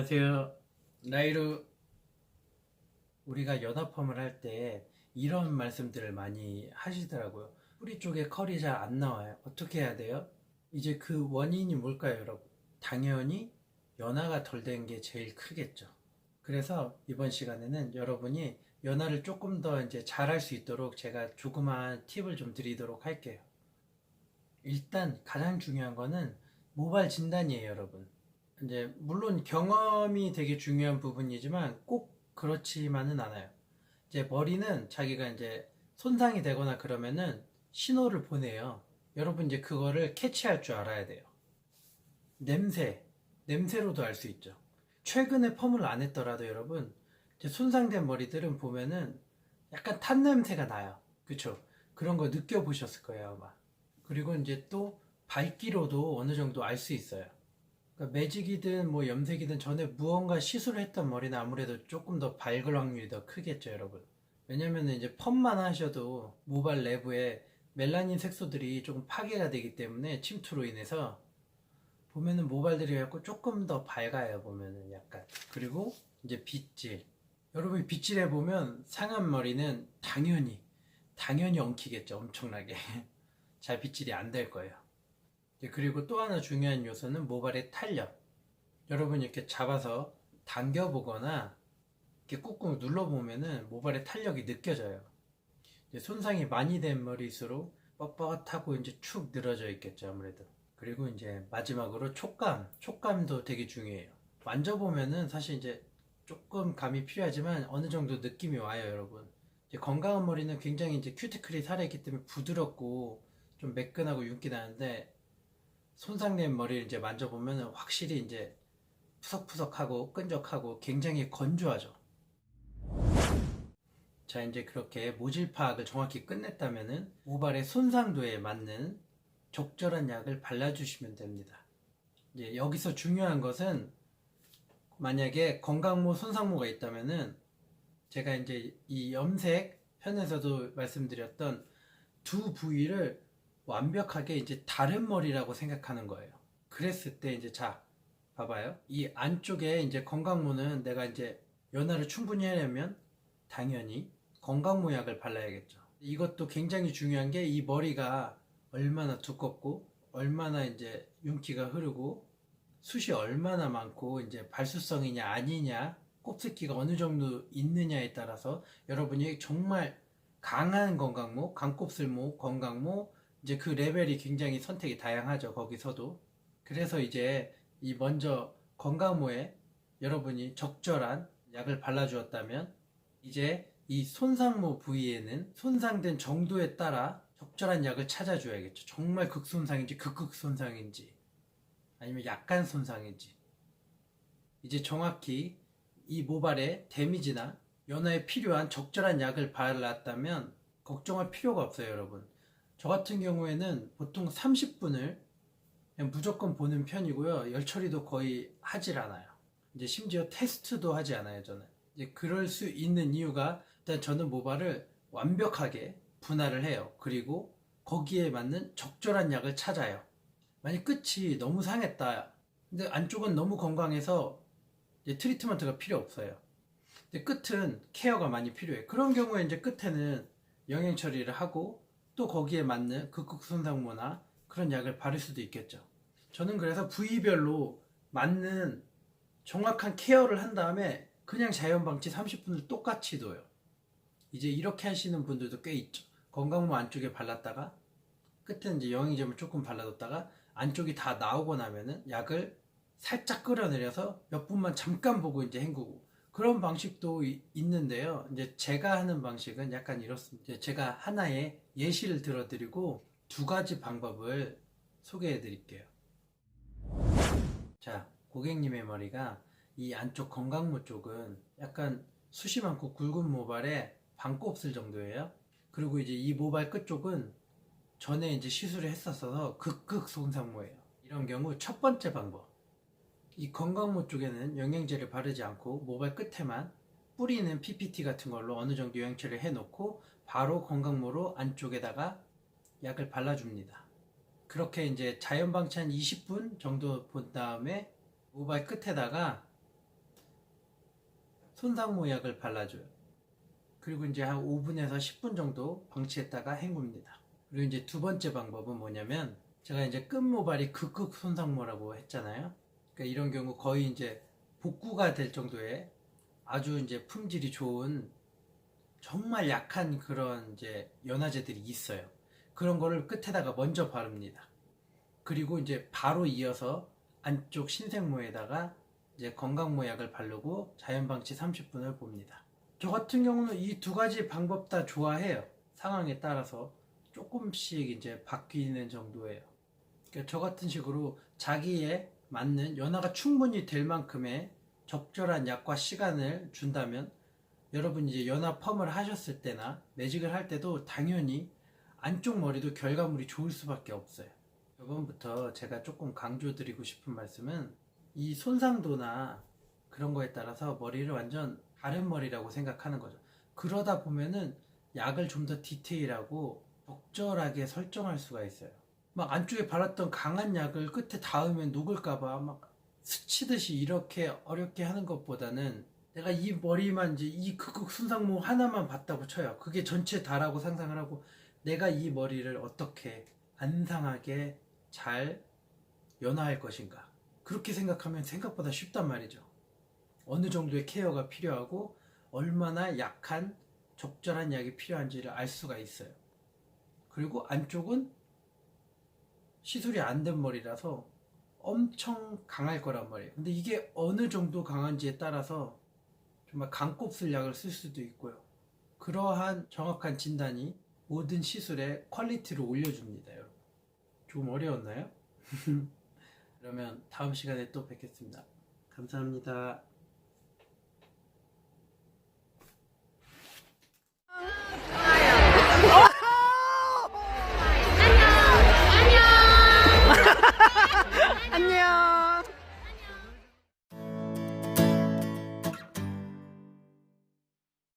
안녕하세요. 나이루. 우리가 연화펌을 할 때 이런 말씀들을 많이 하시더라고요. 뿌리 쪽에 컬이 잘 안 나와요. 어떻게 해야 돼요? 이제 그 원인이 뭘까요, 여러분? 당연히 연화가 덜 된 게 제일 크겠죠. 그래서 이번 시간에는 여러분이 연화를 조금 더 이제 잘할 수 있도록 제가 조그마한 팁을 좀 드리도록 할게요. 일단 가장 중요한 거는 모발 진단이에요, 여러분. 이제 물론 경험이 되게 중요한 부분이지만 꼭 그렇지만은 않아요. 이제 머리는 자기가 이제 손상이 되거나 그러면은 신호를 보내요. 여러분 이제 그거를 캐치할 줄 알아야 돼요. 냄새, 냄새로도 알 수 있죠. 최근에 펌을 안 했더라도 여러분 이제 손상된 머리들은 보면은 약간 탄 냄새가 나요. 그쵸? 그런 거 느껴보셨을 거예요, 아마. 그리고 이제 또 밝기로도 어느 정도 알 수 있어요. 그러니까 매직이든 뭐 염색이든 전에 무언가 시술을 했던 머리는 아무래도 조금 더 밝을 확률이 더 크겠죠, 여러분. 왜냐면 이제 펌만 하셔도 모발 내부에 멜라닌 색소들이 조금 파괴가 되기 때문에 침투로 인해서 보면은 모발들이 갖고 조금 더 밝아요, 보면은 약간. 그리고 이제 빗질. 여러분이 빗질해 보면 상한 머리는 당연히 엉키겠죠, 엄청나게. 잘 빗질이 안 될 거예요. 그리고 또 하나 중요한 요소는 모발의 탄력. 여러분이 이렇게 잡아서 당겨보거나 이렇게 꾹꾹 눌러보면은 모발의 탄력이 느껴져요. 손상이 많이 된 머리일수록 뻣뻣하고 이제 축 늘어져 있겠죠, 아무래도. 그리고 이제 마지막으로 촉감도 되게 중요해요. 만져보면은 사실 이제 조금 감이 필요하지만 어느 정도 느낌이 와요, 여러분. 이제 건강한 머리는 굉장히 이제 큐티클이 살아있기 때문에 부드럽고 좀 매끈하고 윤기 나는데 손상된 머리를 이제 만져보면 확실히 이제 푸석푸석하고 끈적하고 굉장히 건조하죠. 자, 이제 그렇게 모질 파악을 정확히 끝냈다면은 모발의 손상도에 맞는 적절한 약을 발라주시면 됩니다. 이제 여기서 중요한 것은 만약에 건강모, 손상모가 있다면은 제가 이제 이 염색 편에서도 말씀드렸던 두 부위를 완벽하게 이제 다른 머리라고 생각하는 거예요. 그랬을 때 이제 자, 봐봐요. 이 안쪽에 이제 건강모는 내가 이제 연화를 충분히 하려면 당연히 건강모약을 발라야겠죠. 이것도 굉장히 중요한 게 이 머리가 얼마나 두껍고 얼마나 이제 윤기가 흐르고 숱이 얼마나 많고 이제 발수성이냐 아니냐 곱슬기가 어느 정도 있느냐에 따라서 여러분이 정말 강한 건강모, 강곱슬모, 건강모 이제 그 레벨이 굉장히 선택이 다양하죠. 거기서도. 그래서 이제 이 먼저 건강모에 여러분이 적절한 약을 발라주었다면 이제 이 손상모 부위에는 손상된 정도에 따라 적절한 약을 찾아줘야겠죠. 정말 극손상인지 극극손상인지 아니면 약간 손상인지 이제 정확히 이 모발에 데미지나 연화에 필요한 적절한 약을 발랐다면 걱정할 필요가 없어요, 여러분. 저 같은 경우에는 보통 30분을 그냥 무조건 보는 편이고요. 열 처리도 거의 하질 않아요. 이제 심지어 테스트도 하지 않아요, 저는. 이제 그럴 수 있는 이유가 일단 저는 모발을 완벽하게 분할을 해요. 그리고 거기에 맞는 적절한 약을 찾아요. 만약 끝이 너무 상했다. 근데 안쪽은 너무 건강해서 이제 트리트먼트가 필요 없어요. 근데 끝은 케어가 많이 필요해. 그런 경우에 이제 끝에는 영양 처리를 하고 또 거기에 맞는 극극손상모나 그런 약을 바를 수도 있겠죠. 저는 그래서 부위별로 맞는 정확한 케어를 한 다음에 그냥 자연방치 30분을 똑같이 둬요. 이제 이렇게 하시는 분들도 꽤 있죠. 건강모 안쪽에 발랐다가 끝에 이제 영양제을 조금 발라뒀다가 안쪽이 다 나오고 나면은 약을 살짝 끌어내려서 몇 분만 잠깐 보고 이제 헹구고 그런 방식도 있는데요. 이제 제가 하는 방식은 약간 이렇습니다. 제가 하나의 예시를 들어드리고 두 가지 방법을 소개해 드릴게요. 자, 고객님의 머리가 이 안쪽 건강모 쪽은 약간 숱이 많고 굵은 모발에 반곱슬 정도예요. 그리고 이제 이 모발 끝 쪽은 전에 이제 시술을 했었어서 극극 손상모예요. 이런 경우 첫 번째 방법. 이 건강모 쪽에는 영양제를 바르지 않고 모발 끝에만 뿌리는 PPT 같은 걸로 어느 정도 영양제를 해놓고 바로 건강모로 안쪽에다가 약을 발라줍니다. 그렇게 이제 자연 방치 한 20분 정도 본 다음에 모발 끝에다가 손상모 약을 발라줘요. 그리고 이제 한 5분에서 10분 정도 방치했다가 헹굽니다. 그리고 이제 두 번째 방법은 뭐냐면, 제가 이제 끝모발이 극극 손상모라고 했잖아요. 그러니까 이런 경우 거의 이제 복구가 될 정도의 아주 이제 품질이 좋은 정말 약한 그런 이제 연화제들이 있어요. 그런 거를 끝에다가 먼저 바릅니다. 그리고 이제 바로 이어서 안쪽 신생모에다가 이제 건강모 약을 바르고 자연방치 30분을 봅니다. 저 같은 경우는 이 두 가지 방법 다 좋아해요. 상황에 따라서 조금씩 이제 바뀌는 정도예요. 그러니까 저 같은 식으로 자기에 맞는 연화가 충분히 될 만큼의 적절한 약과 시간을 준다면, 여러분 이제 연화 펌을 하셨을 때나 매직을 할 때도 당연히 안쪽 머리도 결과물이 좋을 수밖에 없어요. 이번부터 제가 조금 강조드리고 싶은 말씀은, 이 손상도나 그런 거에 따라서 머리를 완전 다른 머리라고 생각하는 거죠. 그러다 보면은 약을 좀 더 디테일하고 적절하게 설정할 수가 있어요. 막 안쪽에 발랐던 강한 약을 끝에 닿으면 녹을까봐 막 스치듯이 이렇게 어렵게 하는 것보다는, 내가 이 머리만 이제 이 극극 손상모 하나만 봤다고 쳐요. 그게 전체 다라고 상상을 하고, 내가 이 머리를 어떻게 안 상하게 잘 연화할 것인가. 그렇게 생각하면 생각보다 쉽단 말이죠. 어느 정도의 케어가 필요하고 얼마나 약한 적절한 약이 필요한지를 알 수가 있어요. 그리고 안쪽은 시술이 안 된 머리라서 엄청 강할 거란 말이에요. 근데 이게 어느 정도 강한지에 따라서 정말 강곱슬 약을 쓸 수도 있고요. 그러한 정확한 진단이 모든 시술의 퀄리티를 올려줍니다, 여러분. 조금 어려웠나요? 그러면 다음 시간에 또 뵙겠습니다. 감사합니다.